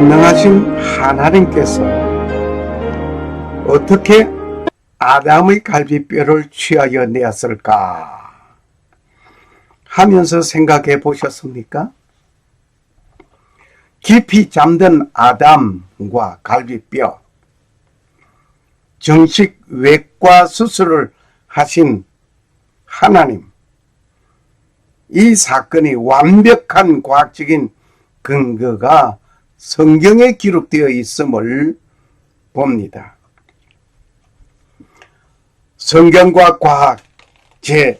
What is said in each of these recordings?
전능하신 하나님께서 어떻게 아담의 갈비뼈를 취하여 내었을까 하면서 생각해 보셨습니까? 깊이 잠든 아담과 갈비뼈, 정식 외과 수술을 하신 하나님, 이 사건이 완벽한 과학적인 근거가 성경에 기록되어 있음을 봅니다. 성경과 과학 제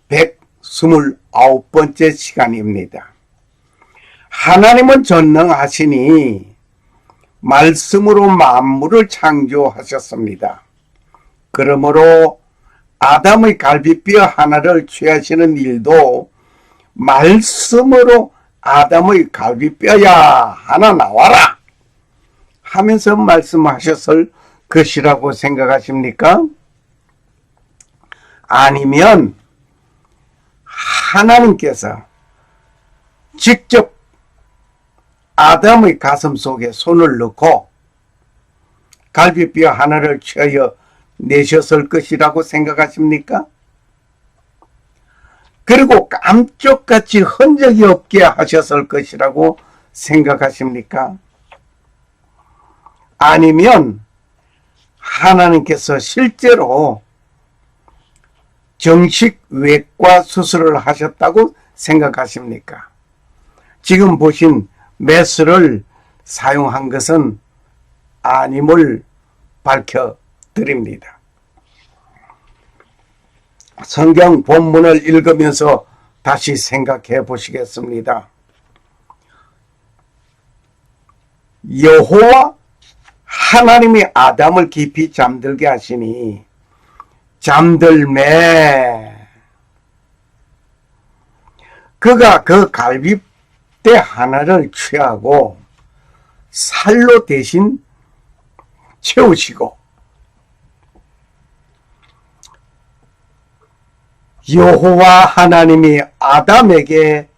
129번째 시간입니다. 하나님은 전능하시니 말씀으로 만물을 창조하셨습니다. 그러므로 아담의 갈비뼈 하나를 취하시는 일도 말씀으로 아담의 갈비뼈야 하나 나와라 하면서 말씀하셨을 것이라고 생각하십니까? 아니면 하나님께서 직접 아담의 가슴 속에 손을 넣고 갈비뼈 하나를 취하여 내셨을 것이라고 생각하십니까? 그리고 깜짝같이 흔적이 없게 하셨을 것이라고 생각하십니까? 아니면 하나님께서 실제로 정식 외과 수술을 하셨다고 생각하십니까? 지금 보신 메스를 사용한 것은 아님을 밝혀드립니다. 성경 본문을 읽으면서 다시 생각해 보시겠습니다. 여호와 하나님이 아담을 깊이 잠들게 하시니 잠들매 그가 그 갈비뼈 하나를 취하고 살로 대신 채우시고 여호와 하나님이 아담에게서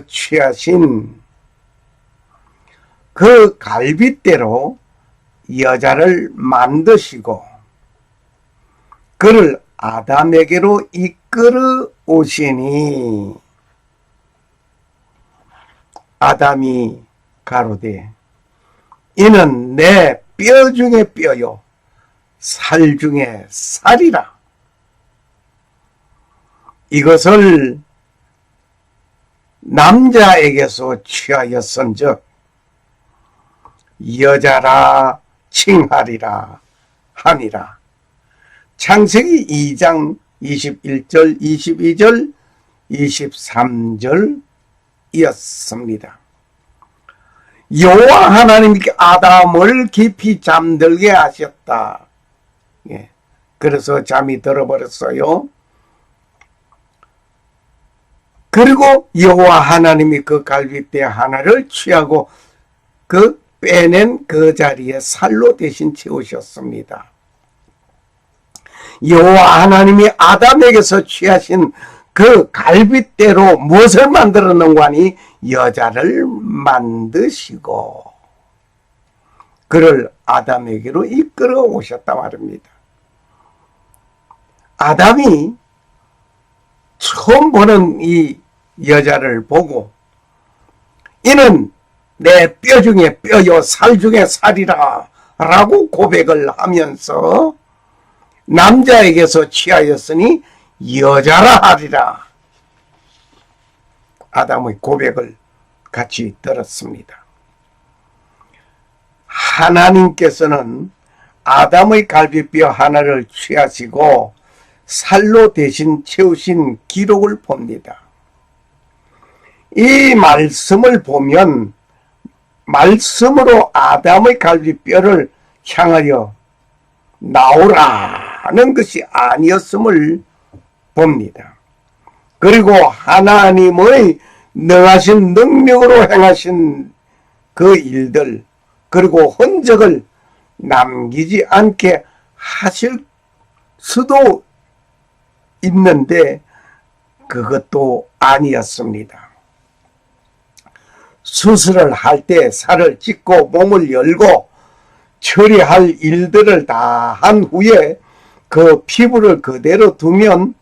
취하신 그 갈비대로 여자를 만드시고 그를 아담에게로 이끌어 오시니 아담이 가로되 이는 내 뼈 중에 뼈요 살 중에 살이라. 이것을 남자에게서 취하였은즉 여자라 칭하리라 하니라. 창세기 2장 21절 22절 23절이었습니다. 여호와 하나님이 아담을 깊이 잠들게 하셨다. 예. 그래서 잠이 들어버렸어요. 그리고 여호와 하나님이 그 갈비뼈 하나를 취하고 그 빼낸 그 자리에 살로 대신 채우셨습니다. 여호와 하나님이 아담에게서 취하신 그 갈비뼈로 무엇을 만들었는가 하니 여자를 만드시고 그를 아담에게로 이끌어 오셨다 말입니다. 아담이 처음 보는 이 여자를 보고 이는 내 뼈 중에 뼈요 살 중에 살이라 라고 고백을 하면서 남자에게서 취하였으니 여자라 하리라. 아담의 고백을 같이 들었습니다. 하나님께서는 아담의 갈비뼈 하나를 취하시고 살로 대신 채우신 기록을 봅니다. 이 말씀을 보면 말씀으로 아담의 갈비뼈를 향하여 나오라는 것이 아니었음을 봅니다. 그리고 하나님의 능하신 능력으로 행하신 그 일들 그리고 흔적을 남기지 않게 하실 수도 있는데 그것도 아니었습니다. 수술을 할 때 살을 찢고 몸을 열고 처리할 일들을 다 한 후에 그 피부를 그대로 두면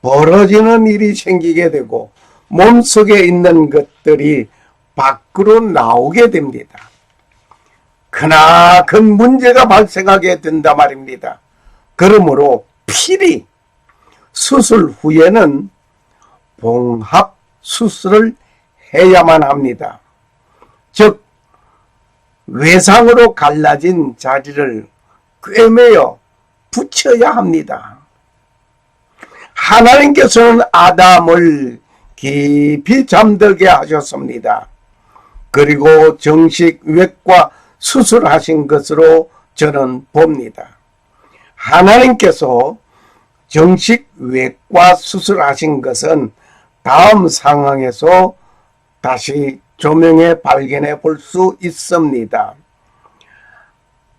벌어지는 일이 생기게 되고 몸속에 있는 것들이 밖으로 나오게 됩니다. 크나큰 문제가 발생하게 된단 말입니다. 그러므로 필히 수술 후에는 봉합 수술을 해야만 합니다. 즉 외상으로 갈라진 자리를 꿰매어 붙여야 합니다. 하나님께서는 아담을 깊이 잠들게 하셨습니다. 그리고 정식 외과 수술하신 것으로 저는 봅니다. 하나님께서 정식 외과 수술하신 것은 다음 상황에서 다시 조명해 발견해 볼 수 있습니다.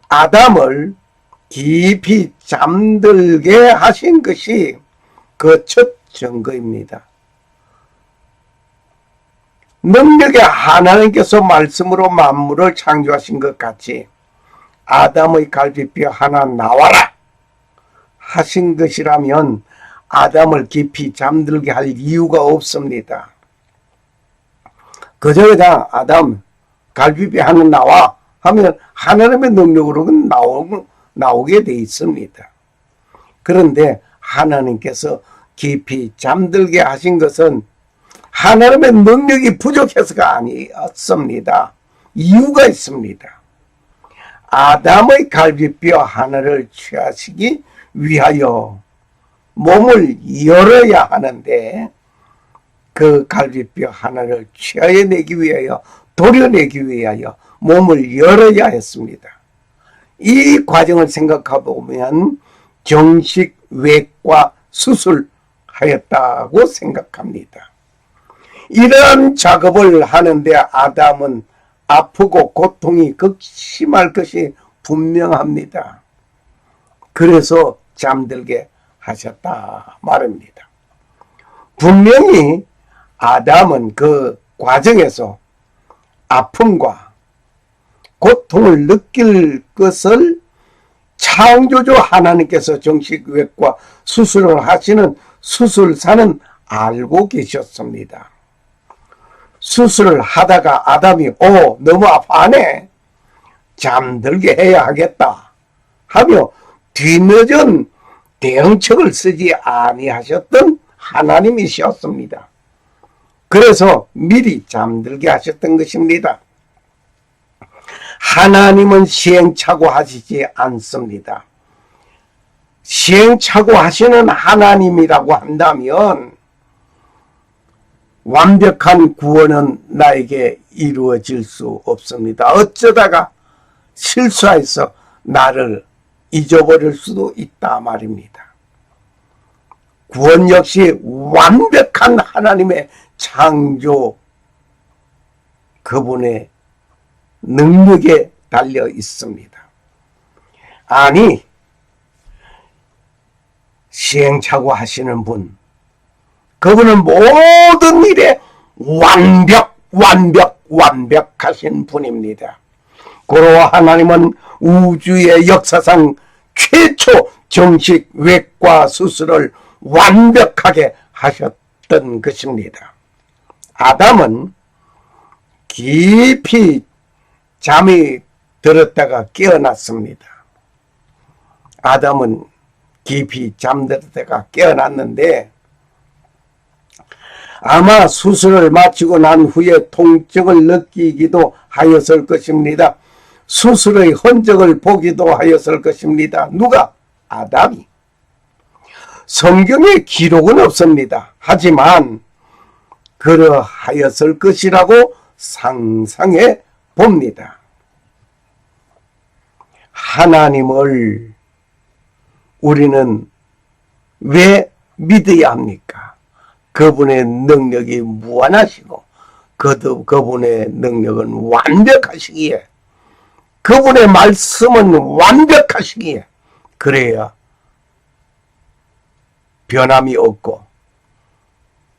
아담을 깊이 잠들게 하신 것이 그 첫 증거입니다. 능력의 하나님께서 말씀으로 만물을 창조하신 것 같이 아담의 갈비뼈 하나 나와라 하신 것이라면 아담을 깊이 잠들게 할 이유가 없습니다. 그저 그냥 아담 갈비뼈 하나 나와 하면 하나님의 능력으로 나오게 돼 있습니다. 그런데 하나님께서 깊이 잠들게 하신 것은 하나님의 능력이 부족해서가 아니었습니다. 이유가 있습니다. 아담의 갈비뼈 하나를 취하시기 위하여 몸을 열어야 하는데 그 갈비뼈 하나를 취하여내기 위하여 도려내기 위하여 몸을 열어야 했습니다. 이 과정을 생각해 보면 정식 외과 수술하였다고 생각합니다. 이러한 작업을 하는데 아담은 아프고 고통이 극심할 것이 분명합니다. 그래서 잠들게 하셨다 말입니다. 분명히 아담은 그 과정에서 아픔과 고통을 느낄 것을 창조주 하나님께서 정식 외과 수술을 하시는 수술사는 알고 계셨습니다. 수술을 하다가 아담이 너무 아파하네 잠들게 해야 하겠다 하며 뒤늦은 대응책을 쓰지 아니하셨던 하나님이셨습니다. 그래서 미리 잠들게 하셨던 것입니다. 하나님은 시행착오하시지 않습니다. 시행착오하시는 하나님이라고 한다면 완벽한 구원은 나에게 이루어질 수 없습니다. 어쩌다가 실수해서 나를 잊어버릴 수도 있다 말입니다. 구원 역시 완벽한 하나님의 창조 그분의 능력에 달려 있습니다. 아니 시행착오 하시는 분 그분은 모든 일에 완벽하신 분입니다. 고로 하나님은 우주의 역사상 최초 정식 외과 수술을 완벽하게 하셨던 것입니다. 아담은 깊이 잠이 들었다가 깨어났습니다. 아담은 깊이 잠들었다가 깨어났는데 아마 수술을 마치고 난 후에 통증을 느끼기도 하였을 것입니다. 수술의 흔적을 보기도 하였을 것입니다. 누가? 아담이. 성경에 기록은 없습니다. 하지만 그러하였을 것이라고 상상해 봅니다. 하나님을 우리는 왜 믿어야 합니까? 그분의 능력이 무한하시고 그분의 능력은 완벽하시기에 그분의 말씀은 완벽하시기에 그래야 변함이 없고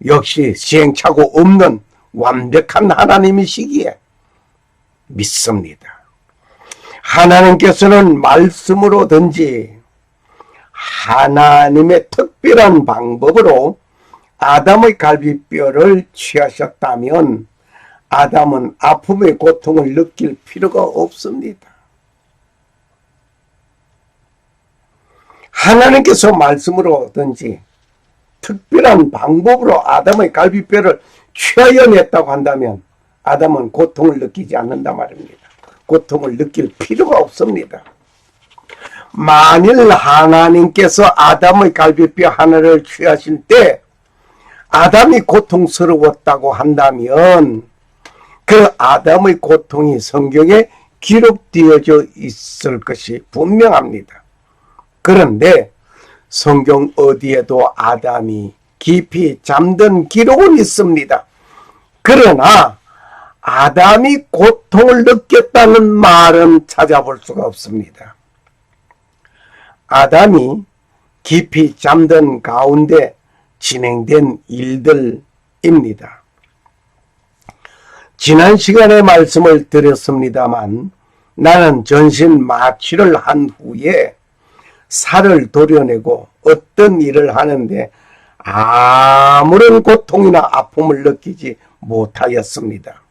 역시 시행착오 없는 완벽한 하나님이시기에 믿습니다. 하나님께서는 말씀으로든지 하나님의 특별한 방법으로 아담의 갈비뼈를 취하셨다면 아담은 아픔의 고통을 느낄 필요가 없습니다. 하나님께서 말씀으로든지 특별한 방법으로 아담의 갈비뼈를 취하여 냈다고 한다면 아담은 고통을 느끼지 않는다 말입니다. 고통을 느낄 필요가 없습니다. 만일 하나님께서 아담의 갈비뼈 하나를 취하실 때 아담이 고통스러웠다고 한다면 그 아담의 고통이 성경에 기록되어져 있을 것이 분명합니다. 그런데 성경 어디에도 아담이 깊이 잠든 기록은 있습니다. 그러나 아담이 고통을 느꼈다는 말은 찾아볼 수가 없습니다. 아담이 깊이 잠든 가운데 진행된 일들입니다. 지난 시간에 말씀을 드렸습니다만 나는 전신 마취를 한 후에 살을 도려내고 어떤 일을 하는데 아무런 고통이나 아픔을 느끼지 못하였습니다.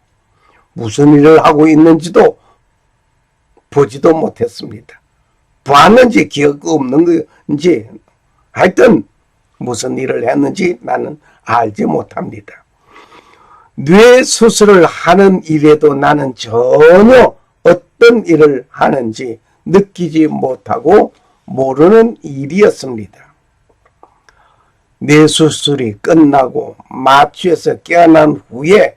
무슨 일을 하고 있는지도 보지도 못했습니다. 봤는지 기억 없는 건지 하여튼 무슨 일을 했는지 나는 알지 못합니다. 뇌 수술을 하는 일에도 나는 전혀 어떤 일을 하는지 느끼지 못하고 모르는 일이었습니다. 뇌 수술이 끝나고 마취에서 깨어난 후에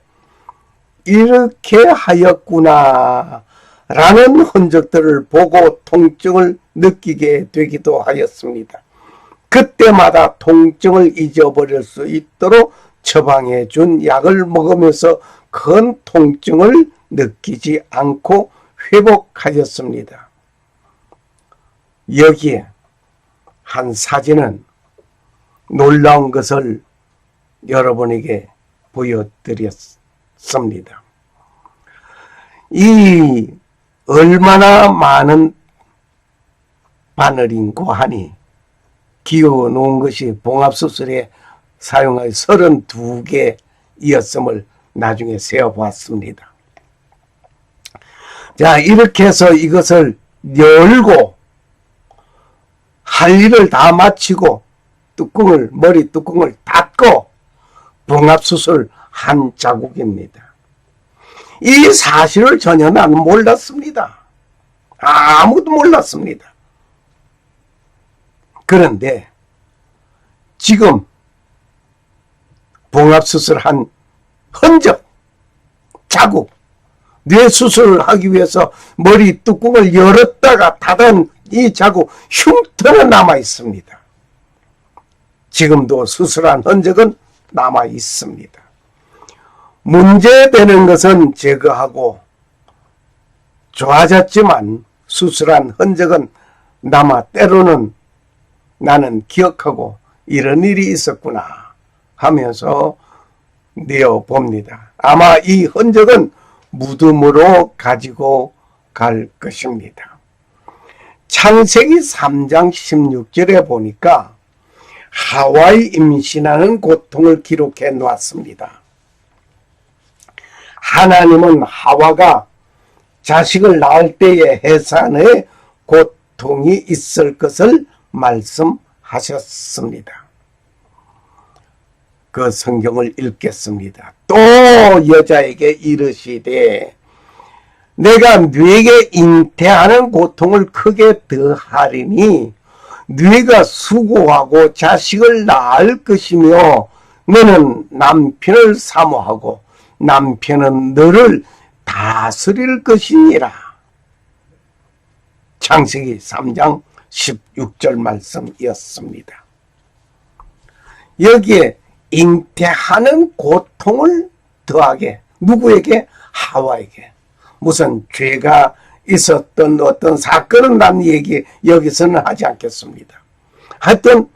이렇게 하였구나 라는 흔적들을 보고 통증을 느끼게 되기도 하였습니다. 그때마다 통증을 잊어버릴 수 있도록 처방해 준 약을 먹으면서 큰 통증을 느끼지 않고 회복하였습니다. 여기에 한 사진은 놀라운 것을 여러분에게 보여드렸습니다. 이 얼마나 많은 바늘인고 하니 기어 놓은 것이 봉합수술에 사용할 32개이었음을 나중에 세어보았습니다. 자, 이렇게 해서 이것을 열고 할 일을 다 마치고 머리 뚜껑을 닫고 봉합수술 한 자국입니다. 이 사실을 전혀 나는 몰랐습니다. 아무도 몰랐습니다. 그런데 지금 봉합수술한 흔적, 자국, 뇌수술을 하기 위해서 머리 뚜껑을 열었다가 닫은 이 자국 흉터는 남아 있습니다. 지금도 수술한 흔적은 남아 있습니다. 문제되는 것은 제거하고 좋아졌지만 수술한 흔적은 남아 때로는 나는 기억하고 이런 일이 있었구나 하면서 내어봅니다. 아마 이 흔적은 무덤으로 가지고 갈 것입니다. 창세기 3장 16절에 보니까 하와의 임신하는 고통을 기록해 놓았습니다. 하나님은 하와가 자식을 낳을 때에 해산의 고통이 있을 것을 말씀하셨습니다. 그 성경을 읽겠습니다. 또 여자에게 이르시되 내가 네게 잉태하는 고통을 크게 더하리니 네가 수고하고 자식을 낳을 것이며 너는 남편을 사모하고 남편은 너를 다스릴 것이니라. 창세기 3장 16절 말씀이었습니다. 여기에 잉태하는 고통을 더하게 누구에게? 하와에게. 무슨 죄가 있었던 어떤 사건은 난 얘기 여기서는 하지 않겠습니다. 하여튼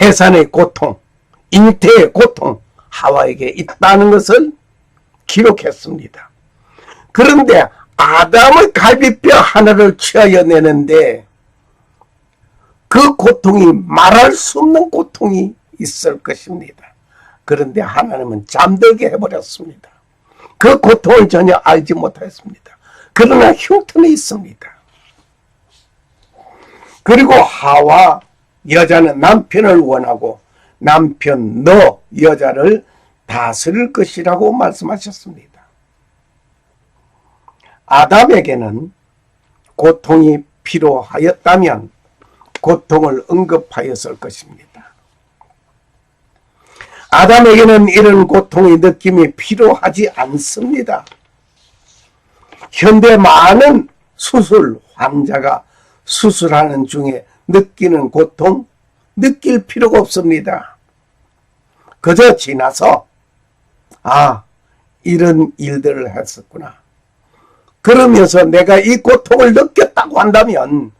해산의 고통, 잉태의 고통 하와에게 있다는 것을 기록했습니다. 그런데 아담의 갈비뼈 하나를 취하여내는데 그 고통이 말할 수 없는 고통이 있을 것입니다. 그런데 하나님은 잠들게 해버렸습니다. 그 고통을 전혀 알지 못했습니다. 그러나 흉터는 있습니다. 그리고 하와 여자는 남편을 원하고 남편 너 여자를 다스릴 것이라고 말씀하셨습니다. 아담에게는 고통이 필요하였다면 고통을 언급하였을 것입니다. 아담에게는 이런 고통의 느낌이 필요하지 않습니다. 현대 많은 수술 환자가 수술하는 중에 느끼는 고통, 느낄 필요가 없습니다. 그저 지나서 이런 일들을 했었구나. 그러면서 내가 이 고통을 느꼈다고 한다면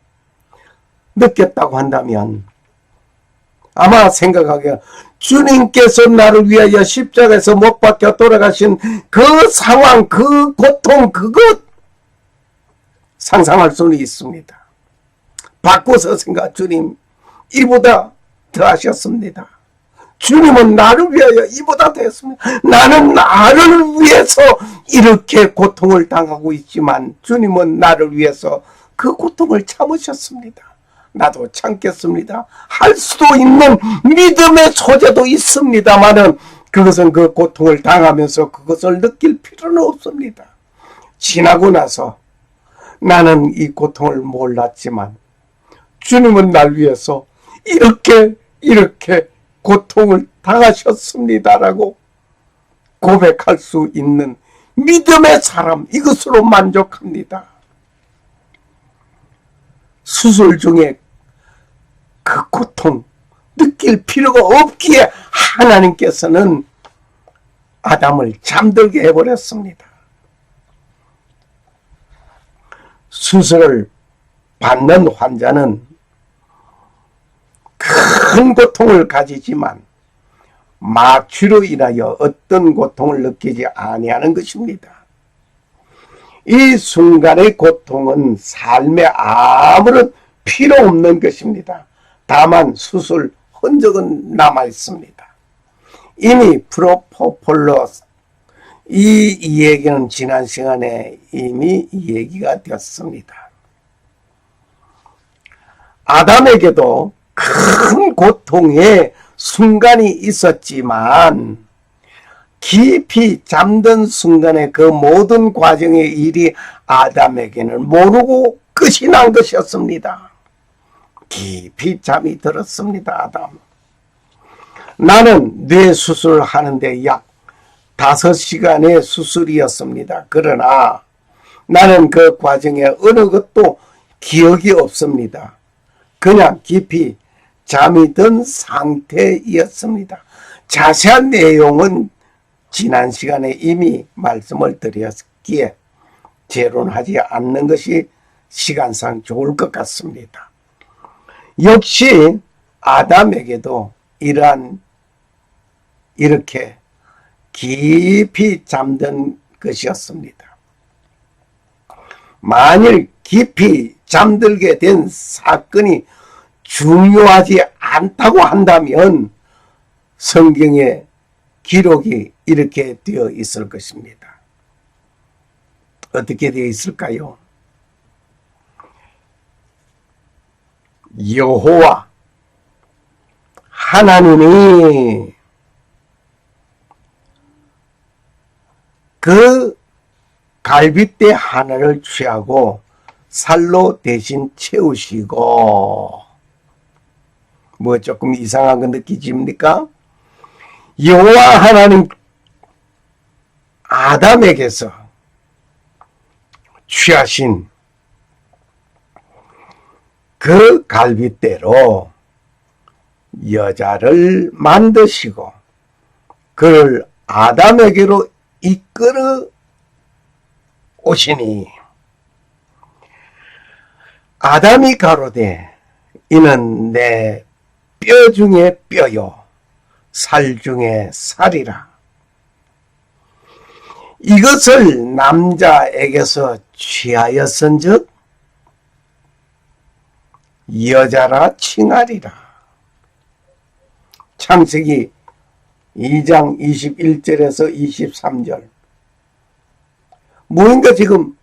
아마 생각하기에 주님께서 나를 위하여 십자가에서 못 박혀 돌아가신 그 상황, 그 고통, 그것 상상할 수는 있습니다. 바꿔서 생각, 주님 이보다 더 하셨습니다. 주님은 나를 위하여 이보다 더 했습니다. 나는 나를 위해서 이렇게 고통을 당하고 있지만 주님은 나를 위해서 그 고통을 참으셨습니다. 나도 참겠습니다. 할 수도 있는 믿음의 소재도 있습니다만은 그것은 그 고통을 당하면서 그것을 느낄 필요는 없습니다. 지나고 나서 나는 이 고통을 몰랐지만 주님은 날 위해서 이렇게 고통을 당하셨습니다라고 고백할 수 있는 믿음의 사람, 이것으로 만족합니다. 수술 중에 그 고통 느낄 필요가 없기에 하나님께서는 아담을 잠들게 해버렸습니다. 수술을 받는 환자는 큰 고통을 가지지만 마취로 인하여 어떤 고통을 느끼지 아니하는 것입니다. 이 순간의 고통은 삶에 아무런 필요 없는 것입니다. 다만 수술 흔적은 남아 있습니다. 이미 프로포폴로 이 얘기는 지난 시간에 이미 얘기가 되었습니다. 아담에게도 큰 고통의 순간이 있었지만 깊이 잠든 순간에 그 모든 과정의 일이 아담에게는 모르고 끝이 난 것이었습니다. 깊이 잠이 들었습니다. 아담. 나는 뇌 수술을 하는데 약 5시간의 수술이었습니다. 그러나 나는 그 과정에 어느 것도 기억이 없습니다. 그냥 깊이 잠이 든 상태였습니다. 자세한 내용은 지난 시간에 이미 말씀을 드렸기에 재론하지 않는 것이 시간상 좋을 것 같습니다. 역시 아담에게도 이렇게 깊이 잠든 것이었습니다. 만일 깊이 잠들게 된 사건이 중요하지 않다고 한다면 성경에 기록이 이렇게 되어 있을 것입니다. 어떻게 되어 있을까요? 여호와 하나님이 그 갈빗대 하나를 취하고 살로 대신 채우시고, 뭐 조금 이상한 거 느끼십니까? 여호와 하나님 아담에게서 취하신 그 갈빗대로 여자를 만드시고 그를 아담에게로 이끌어 오시니 아담이 가로되 이는 내 뼈 중에 뼈요 살 중에 살이라. 이것을 남자에게서 취하였은즉 여자라 칭하리라. 창세기 2장 21절에서 23절. 뭔가 지금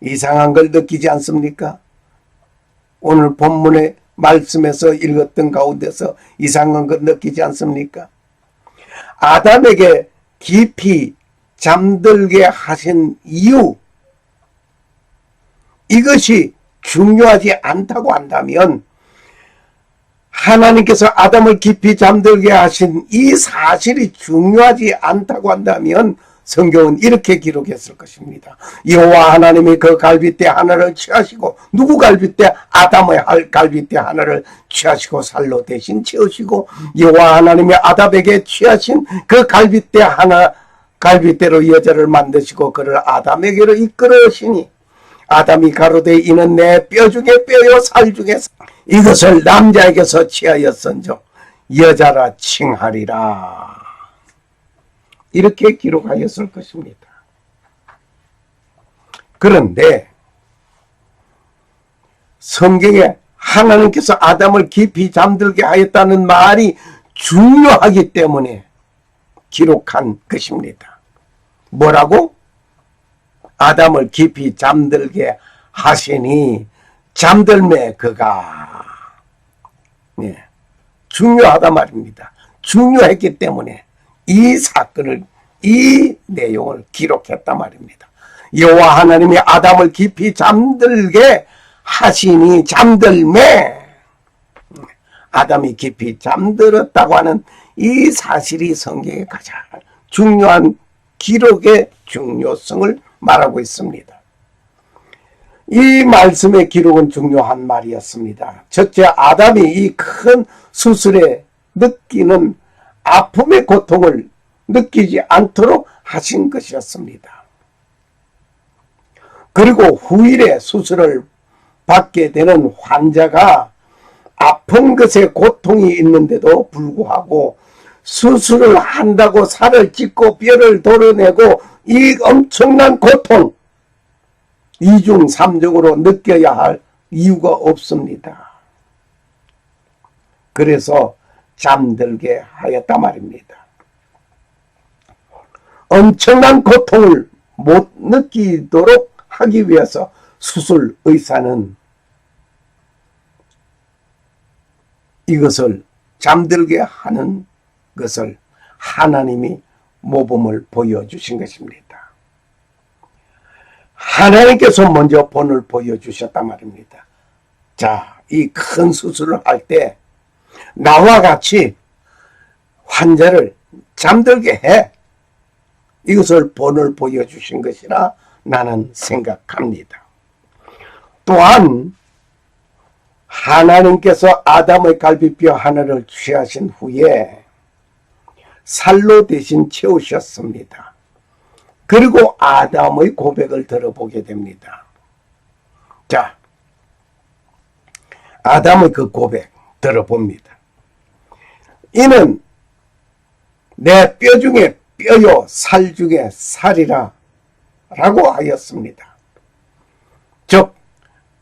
이상한 걸 느끼지 않습니까? 오늘 본문의 말씀에서 읽었던 가운데서 이상한 걸 느끼지 않습니까? 아담에게 깊이 잠들게 하신 이유, 이것이 중요하지 않다고 한다면 하나님께서 아담을 깊이 잠들게 하신 이 사실이 중요하지 않다고 한다면 성경은 이렇게 기록했을 것입니다. 여호와 하나님이 그 갈빗대 하나를 취하시고, 누구 갈빗대? 아담의 갈빗대 하나를 취하시고 살로 대신 채우시고, 여호와 하나님이 아담에게 취하신 그 갈빗대 하나, 갈빗대로 여자를 만드시고 그를 아담에게로 이끌으시니 아담이 가로되 이는 내 뼈 중에 뼈요 살 중에 살. 이것을 남자에게서 취하였은즉 여자라 칭하리라. 이렇게 기록하였을 것입니다. 그런데 성경에 하나님께서 아담을 깊이 잠들게 하였다는 말이 중요하기 때문에 기록한 것입니다. 뭐라고? 아담을 깊이 잠들게 하시니 잠들매 그가. 네, 중요하다 말입니다. 중요했기 때문에 이 사건을, 이 내용을 기록했단 말입니다. 여호와 하나님이 아담을 깊이 잠들게 하시니 잠들매, 아담이 깊이 잠들었다고 하는 이 사실이 성경의 가장 중요한 기록의 중요성을 말하고 있습니다. 이 말씀의 기록은 중요한 말이었습니다. 첫째, 아담이 이 큰 수술에 느끼는 아픔의 고통을 느끼지 않도록 하신 것이었습니다. 그리고 후일에 수술을 받게 되는 환자가 아픈 것에 고통이 있는데도 불구하고 수술을 한다고 살을 찢고 뼈를 도려내고 이 엄청난 고통, 이중삼적으로 느껴야 할 이유가 없습니다. 그래서 잠들게 하였다 말입니다. 엄청난 고통을 못 느끼도록 하기 위해서 수술 의사는 이것을 잠들게 하는 것을 하나님이 모범을 보여주신 것입니다. 하나님께서 먼저 본을 보여주셨단 말입니다. 자, 이 큰 수술을 할 때 나와 같이 환자를 잠들게 해. 이것을 본을 보여주신 것이라 나는 생각합니다. 또한 하나님께서 아담의 갈비뼈 하나를 취하신 후에 살로 대신 채우셨습니다. 그리고 아담의 고백을 들어보게 됩니다. 자, 아담의 그 고백 들어봅니다. 이는 내 뼈 중에 뼈요 살 중에 살이라 라고 하였습니다. 즉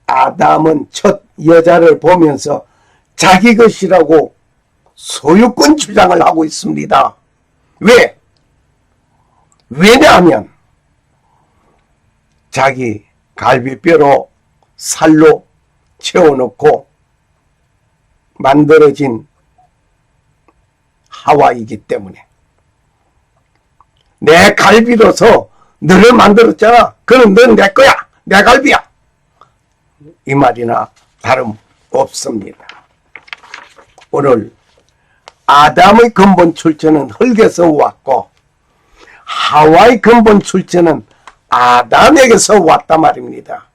아담은 첫 여자를 보면서 자기 것이라고 소유권 주장을 하고 있습니다. 왜? 왜냐하면 자기 갈비뼈로 살로 채워놓고 만들어진 하와이기 때문에 내 갈비로서 너를 만들었잖아. 그럼 넌 내 거야. 내 갈비야. 이 말이나 다름없습니다. 오늘 아담의 근본 출처는 흙에서 왔고 하와의 근본 출처는 아담에게서 왔단 말입니다.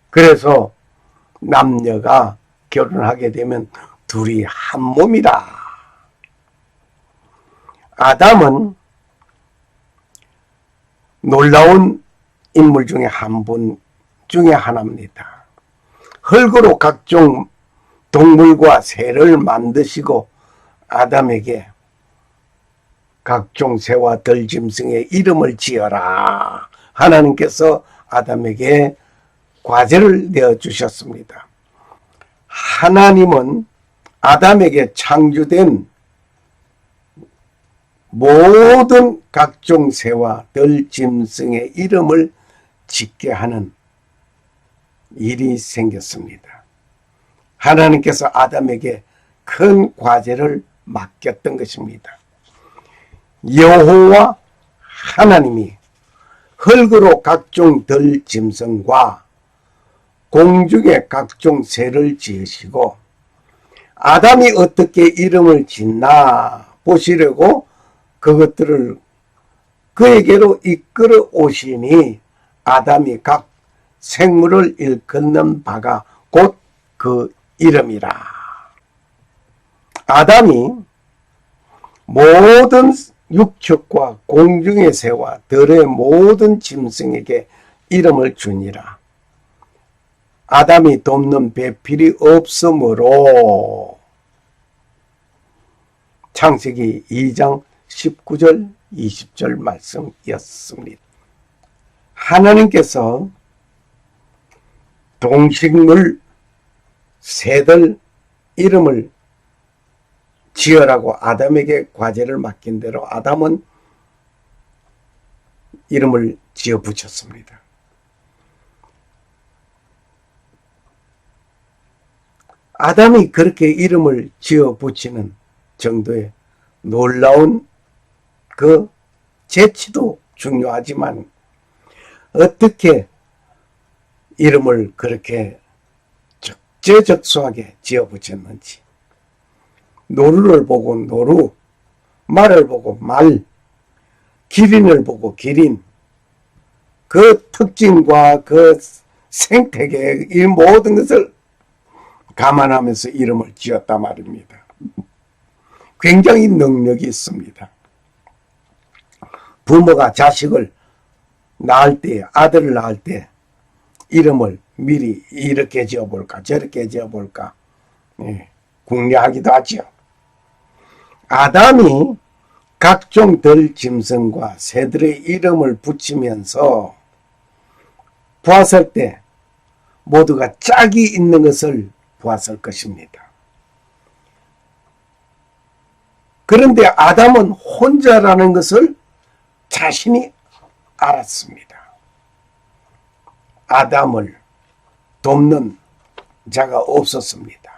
그래서 남녀가 결혼하게 되면 둘이 한 몸이다. 아담은 놀라운 인물 중에 한 분 중에 하나입니다. 흙으로 각종 동물과 새를 만드시고 아담에게 각종 새와 들짐승의 이름을 지어라. 하나님께서 아담에게 과제를 내어주셨습니다. 하나님은 아담에게 창조된 모든 각종 새와 들짐승의 이름을 짓게 하는 일이 생겼습니다. 하나님께서 아담에게 큰 과제를 맡겼던 것입니다. 여호와 하나님이 흙으로 각종 들짐승과 공중의 각종 새를 지으시고 아담이 어떻게 이름을 짓나 보시려고 그것들을 그에게로 이끌어 오시니 아담이 각 생물을 일컫는 바가 곧 그 이름이라. 아담이 모든 육축과 공중의 새와 들의 모든 짐승에게 이름을 주니라. 아담이 돕는 배필이 없으므로. 창세기 2장 19절 20절 말씀이었습니다. 하나님께서 동식물 새들 이름을 지어라고 아담에게 과제를 맡긴 대로 아담은 이름을 지어 붙였습니다. 아담이 그렇게 이름을 지어 붙이는 정도의 놀라운 그 재치도 중요하지만 어떻게 이름을 그렇게 적재적소하게 지어 붙였는지, 노루를 보고 노루, 말을 보고 말, 기린을 보고 기린, 그 특징과 그 생태계 이 모든 것을 감안하면서 이름을 지었단 말입니다. 굉장히 능력이 있습니다. 부모가 자식을 낳을 때, 아들을 낳을 때 이름을 미리 이렇게 지어볼까 저렇게 지어볼까 궁리하기도 하죠. 아담이 각종 들짐승과 새들의 이름을 붙이면서 보았을 때 모두가 짝이 있는 것을 보았을 것입니다. 그런데 아담은 혼자라는 것을 자신이 알았습니다. 아담을 돕는 자가 없었습니다.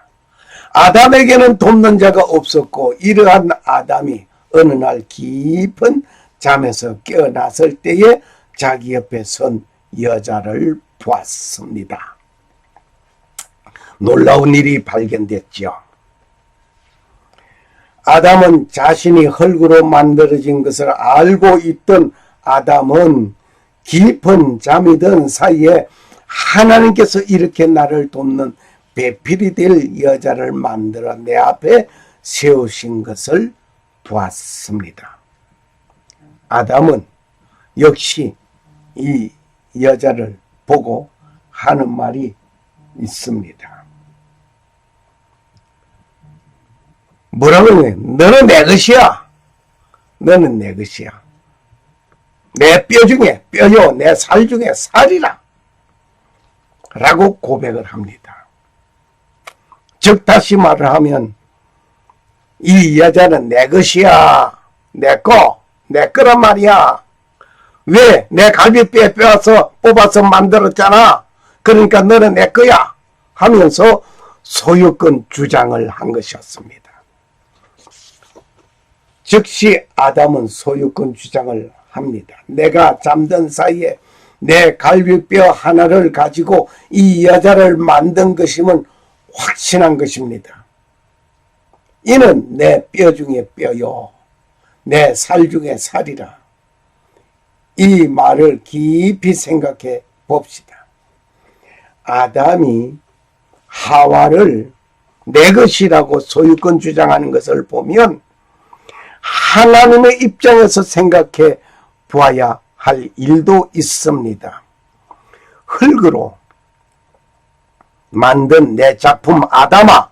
아담에게는 돕는 자가 없었고 이러한 아담이 어느 날 깊은 잠에서 깨어났을 때에 자기 옆에 선 여자를 보았습니다. 놀라운 일이 발견됐죠. 아담은 자신이 흙으로 만들어진 것을 알고 있던 아담은 깊은 잠이 든 사이에 하나님께서 이렇게 나를 돕는 배필이 될 여자를 만들어 내 앞에 세우신 것을 보았습니다. 아담은 역시 이 여자를 보고 하는 말이 있습니다. 뭐라고 해? 너는 내 것이야. 너는 내 것이야. 내 뼈 중에 뼈요, 내 살 중에 살이라. 라고 고백을 합니다. 즉 다시 말을 하면 이 여자는 내 것이야. 내 거란 말이야. 왜? 내 갈비뼈에 뽑아서 만들었잖아. 그러니까 너는 내 거야. 하면서 소유권 주장을 한 것이었습니다. 즉시 아담은 소유권 주장을 합니다. 내가 잠든 사이에 내 갈비뼈 하나를 가지고 이 여자를 만든 것임은 확신한 것입니다. 이는 내 뼈 중에 뼈요, 내 살 중에 살이라. 이 말을 깊이 생각해 봅시다. 아담이 하와를 내 것이라고 소유권 주장하는 것을 보면 하나님의 입장에서 생각해 보아야 할 일도 있습니다. 흙으로 만든 내 작품 아담아,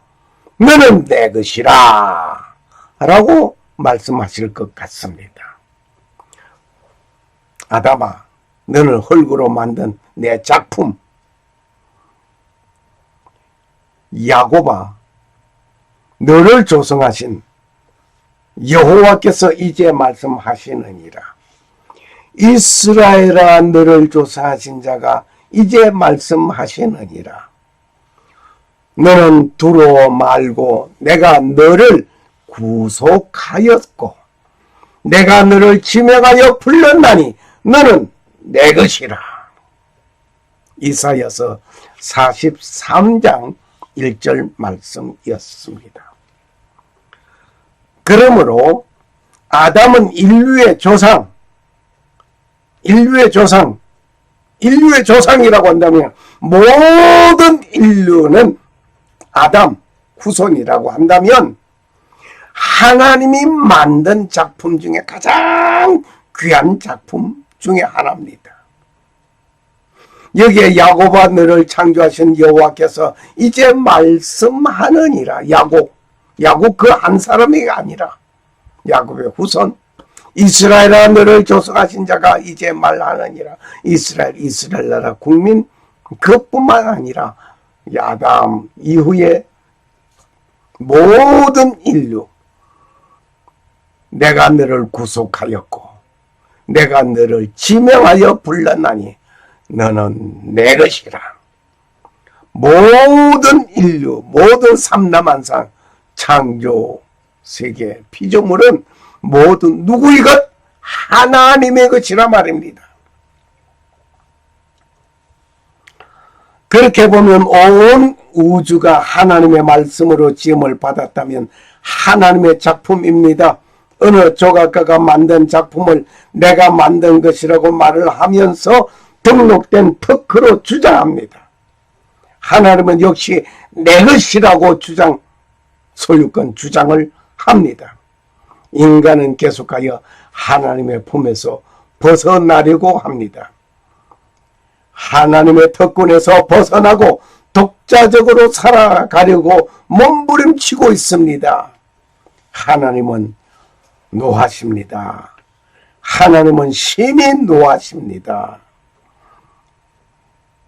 너는 내 것이라 라고 말씀하실 것 같습니다. 아담아, 너는 흙으로 만든 내 작품. 야곱아, 너를 조성하신 여호와께서 이제 말씀하시느니라. 이스라엘아, 너를 조사하신 자가 이제 말씀하시느니라. 너는 두려워 말고 내가 너를 구속하였고 내가 너를 지명하여 불렀나니 너는 내 것이라. 이사야서 43장 1절 말씀이었습니다. 그러므로 아담은 인류의 조상이라고 한다면 모든 인류는 아담 후손이라고 한다면 하나님이 만든 작품 중에 가장 귀한 작품 중에 하나입니다. 여기에 야곱아, 너를 창조하신 여호와께서 이제 말씀하느니라. 야곱 그 한 사람이 아니라 야곱의 후손 이스라엘아, 너를 조성하신 자가 이제 말하느니라. 이스라엘 나라 국민 그뿐만 아니라 아담 이후에 모든 인류, 내가 너를 구속하였고 내가 너를 지명하여 불렀나니 너는 내 것이라. 모든 인류, 모든 삼라만상 창조 세계 피조물은 모두 누구의 것? 하나님의 것이라 말입니다. 그렇게 보면 온 우주가 하나님의 말씀으로 지음을 받았다면 하나님의 작품입니다. 어느 조각가가 만든 작품을 내가 만든 것이라고 말을 하면서 등록된 특허로 주장합니다. 하나님은 역시 내 것이라고 소유권 주장을 합니다. 인간은 계속하여 하나님의 품에서 벗어나려고 합니다. 하나님의 특권에서 벗어나고 독자적으로 살아가려고 몸부림치고 있습니다. 하나님은 노하십니다. 하나님은 심히 노하십니다.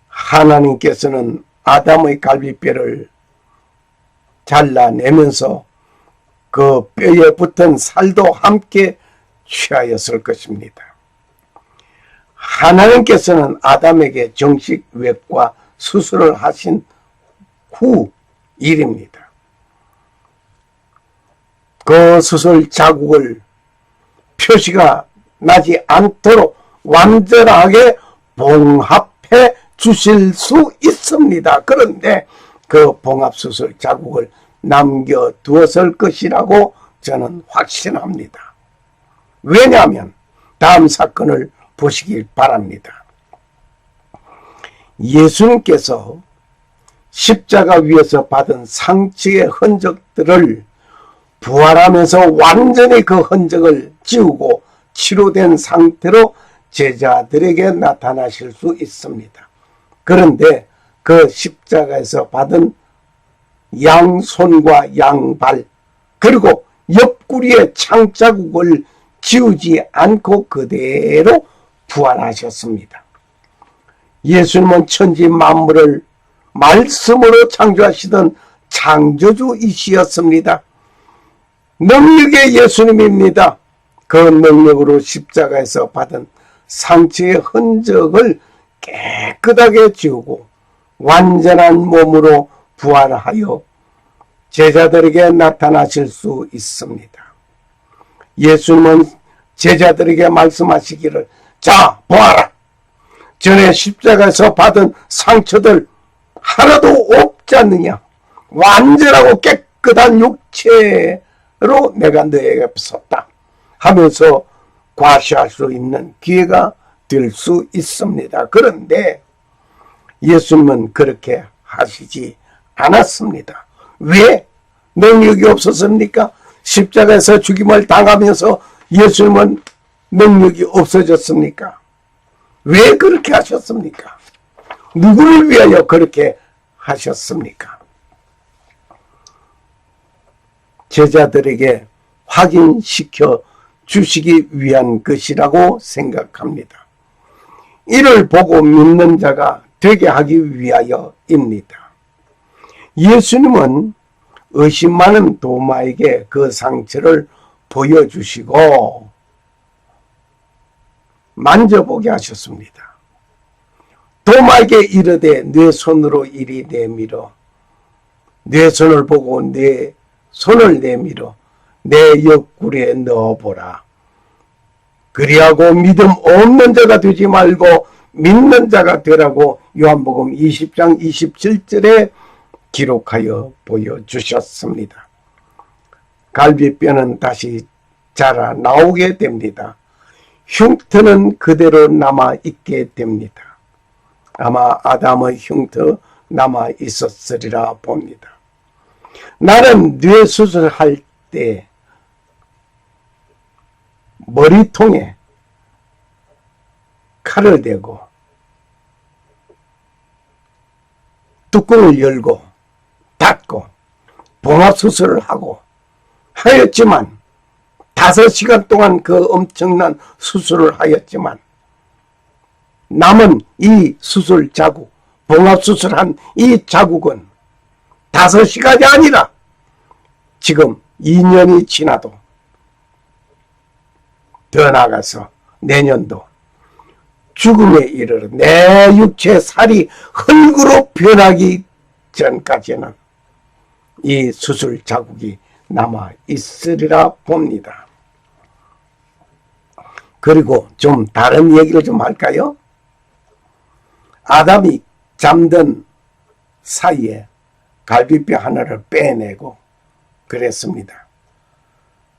하나님께서는 아담의 갈비뼈를 잘라내면서 그 뼈에 붙은 살도 함께 취하였을 것입니다. 하나님께서는 아담에게 정식 외과 수술을 하신 후 일입니다. 그 수술 자국을 표시가 나지 않도록 완전하게 봉합해 주실 수 있습니다. 그런데 그 봉합수술 자국을 남겨두었을 것이라고 저는 확신합니다. 왜냐하면 다음 사건을 보시길 바랍니다. 예수님께서 십자가 위에서 받은 상처의 흔적들을 부활하면서 완전히 그 흔적을 지우고 치료된 상태로 제자들에게 나타나실 수 있습니다. 그런데 그 십자가에서 받은 양손과 양발 그리고 옆구리의 창자국을 지우지 않고 그대로 부활하셨습니다. 예수님은 천지 만물을 말씀으로 창조하시던 창조주이시였습니다. 능력의 예수님입니다. 그 능력으로 십자가에서 받은 상처의 흔적을 깨끗하게 지우고 완전한 몸으로 부활하여 제자들에게 나타나실 수 있습니다. 예수님은 제자들에게 말씀하시기를 자 보아라, 전에 십자가에서 받은 상처들 하나도 없지 않느냐, 완전하고 깨끗한 육체로 내가 너에게 섰다 하면서 과시할 수 있는 기회가 될 수 있습니다. 그런데 예수님은 그렇게 하시지 않았습니다. 왜? 능력이 없었습니까? 십자가에서 죽임을 당하면서 예수님은 능력이 없어졌습니까? 왜 그렇게 하셨습니까? 누구를 위하여 그렇게 하셨습니까? 제자들에게 확인시켜 주시기 위한 것이라고 생각합니다. 이를 보고 믿는 자가 되게 하기 위하여입니다. 예수님은 의심 많은 도마에게 그 상처를 보여주시고 만져보게 하셨습니다. 도마에게 이르되 내 손으로 이리 내밀어, 내 손을 보고 내 손을 내밀어 내 옆구리에 넣어보라. 그리하고 믿음 없는 자가 되지 말고 믿는 자가 되라고 요한복음 20장 27절에 기록하여 보여주셨습니다. 갈비뼈는 다시 자라 나오게 됩니다. 흉터는 그대로 남아 있게 됩니다. 아마 아담의 흉터 남아 있었으리라 봅니다. 나는 뇌 수술할 때 머리통에 칼을 대고 뚜껑을 열고 닫고 봉합수술을 하고 하였지만 5시간 동안 그 엄청난 수술을 하였지만 남은 이 수술 자국, 봉합수술한 이 자국은 5시간이 아니라 지금 2년이 지나도 더 나아가서 내년도 죽음에 이르러 내 육체 살이 흙으로 변하기 전까지는 이 수술 자국이 남아 있으리라 봅니다. 그리고 좀 다른 얘기를 좀 할까요? 아담이 잠든 사이에 갈비뼈 하나를 빼내고 그랬습니다.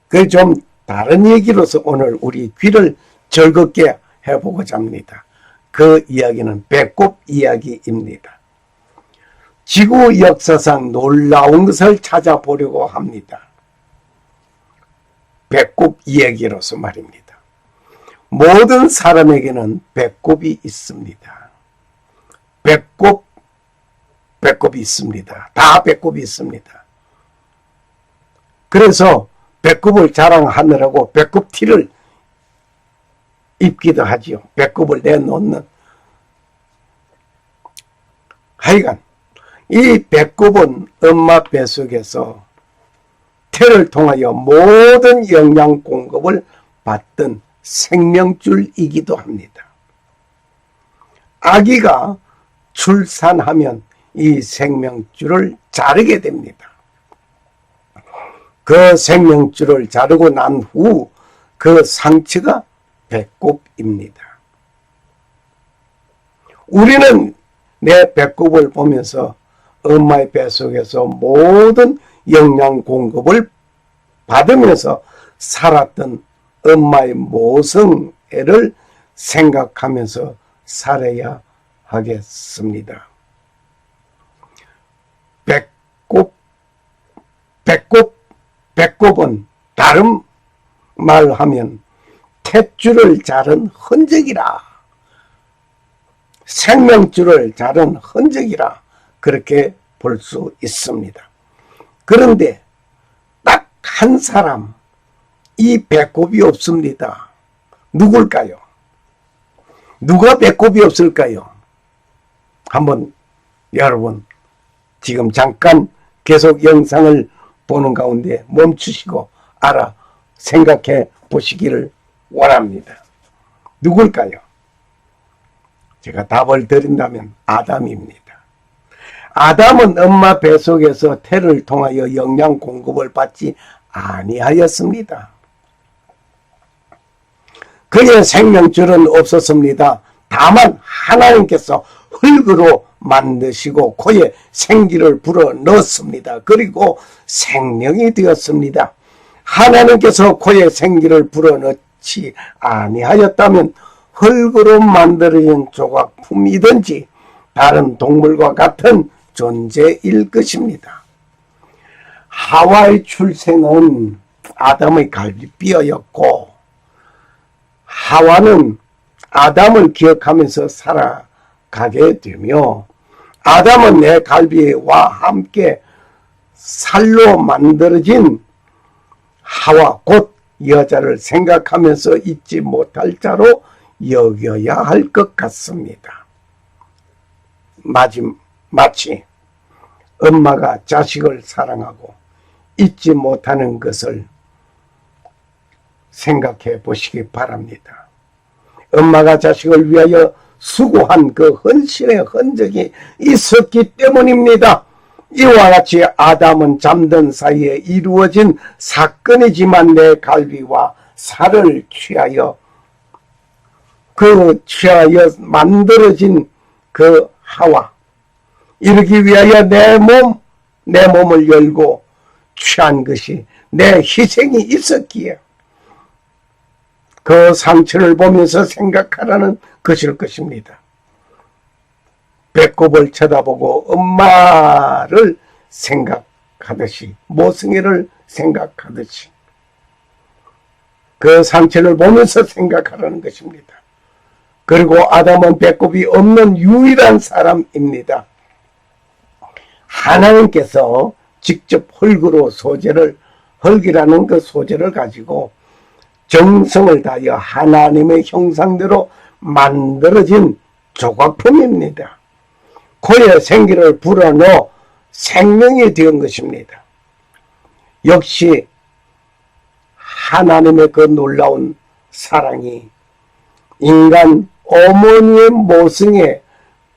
그 좀 다른 얘기로서 오늘 우리 귀를 즐겁게 해보고자 합니다. 그 이야기는 배꼽 이야기입니다. 지구 역사상 놀라운 것을 찾아보려고 합니다. 배꼽 이야기로서 말입니다. 모든 사람에게는 배꼽이 있습니다. 배꼽이 있습니다. 다 배꼽이 있습니다. 그래서 배꼽을 자랑하느라고 배꼽티를 입기도 하지요. 배꼽을 내놓는. 하여간 이 배꼽은 엄마 뱃속에서 태를 통하여 모든 영양 공급을 받던 생명줄이기도 합니다. 아기가 출산하면 이 생명줄을 자르게 됩니다. 그 생명줄을 자르고 난 후 그 상처가 배꼽입니다. 우리는 내 배꼽을 보면서 엄마의 뱃속에서 모든 영양 공급을 받으면서 살았던 엄마의 모성애를 생각하면서 살아야 하겠습니다. 배꼽은 다른 말하면 탯줄을 자른 흔적이라, 생명줄을 자른 흔적이라 그렇게 볼 수 있습니다. 그런데 딱 한 사람 이 배꼽이 없습니다. 누굴까요? 누가 배꼽이 없을까요? 한번 여러분 지금 잠깐 계속 영상을 보는 가운데 멈추시고 생각해 보시기를 원합니다. 누굴까요? 제가 답을 드린다면 아담입니다. 아담은 엄마 뱃속에서 태를 통하여 영양 공급을 받지 아니하였습니다. 그의 생명줄은 없었습니다. 다만 하나님께서 흙으로 만드시고 코에 생기를 불어 넣었습니다. 그리고 생명이 되었습니다. 하나님께서 코에 생기를 불어 넣지 아니하였다면 흙으로 만들어진 조각품이든지 다른 동물과 같은 존재일 것입니다. 하와의 출생은 아담의 갈비뼈였고 하와는 아담을 기억하면서 살아가게 되며 아담은 내 갈비와 함께 살로 만들어진 하와 곧 여자를 생각하면서 잊지 못할 자로 여겨야 할 것 같습니다. 마치 엄마가 자식을 사랑하고 잊지 못하는 것을 생각해 보시기 바랍니다. 엄마가 자식을 위하여 수고한 그 헌신의 흔적이 있었기 때문입니다. 이와 같이 아담은 잠든 사이에 이루어진 사건이지만 내 갈비와 살을 취하여 만들어진 그 하와, 이르기 위하여 내 몸을 열고 취한 것이 내 희생이 있었기에 그 상처를 보면서 생각하라는 것일 것입니다. 배꼽을 쳐다보고 엄마를 생각하듯이, 모성애를 생각하듯이 그 상처를 보면서 생각하라는 것입니다. 그리고 아담은 배꼽이 없는 유일한 사람입니다. 하나님께서 직접 흙이라는 그 소재를 가지고 정성을 다하여 하나님의 형상대로 만들어진 조각품입니다. 코에 생기를 불어넣어 생명이 된 것입니다. 역시 하나님의 그 놀라운 사랑이 인간 어머니의 모성에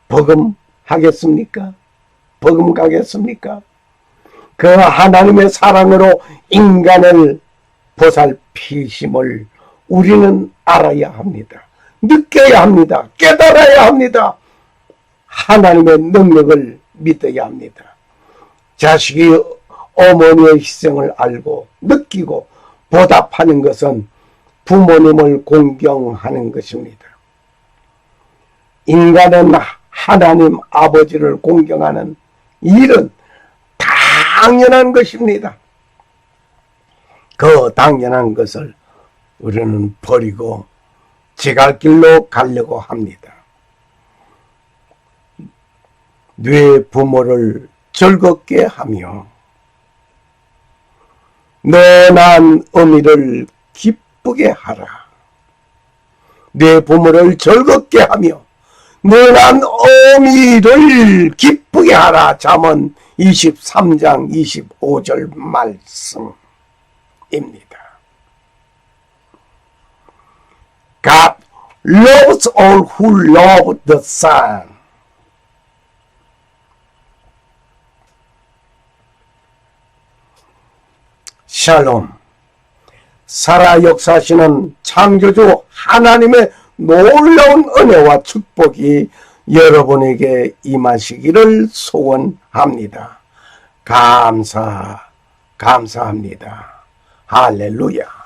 버금하겠습니까? 버금가겠습니까? 그 하나님의 사랑으로 인간을 보살피심을 우리는 알아야 합니다. 느껴야 합니다. 깨달아야 합니다. 하나님의 능력을 믿어야 합니다. 자식이 어머니의 희생을 알고 느끼고 보답하는 것은 부모님을 공경하는 것입니다. 인간은 하나님 아버지를 공경하는 일은 당연한 것입니다. 그 당연한 것을 우리는 버리고 제갈길로 가려고 합니다. 네 부모를 즐겁게 하며 너 낳은 어미를 기쁘게 하라. 네 부모를 즐겁게 하며 너 낳은 어미를 기쁘게 하라. 잠언 23장 25절 말씀입니다. God loves all who love the Son. 샬롬. 살아 역사하시는 창조주 하나님의 놀라운 은혜와 축복이 여러분에게 임하시기를 소원합니다. 감사합니다. 할렐루야.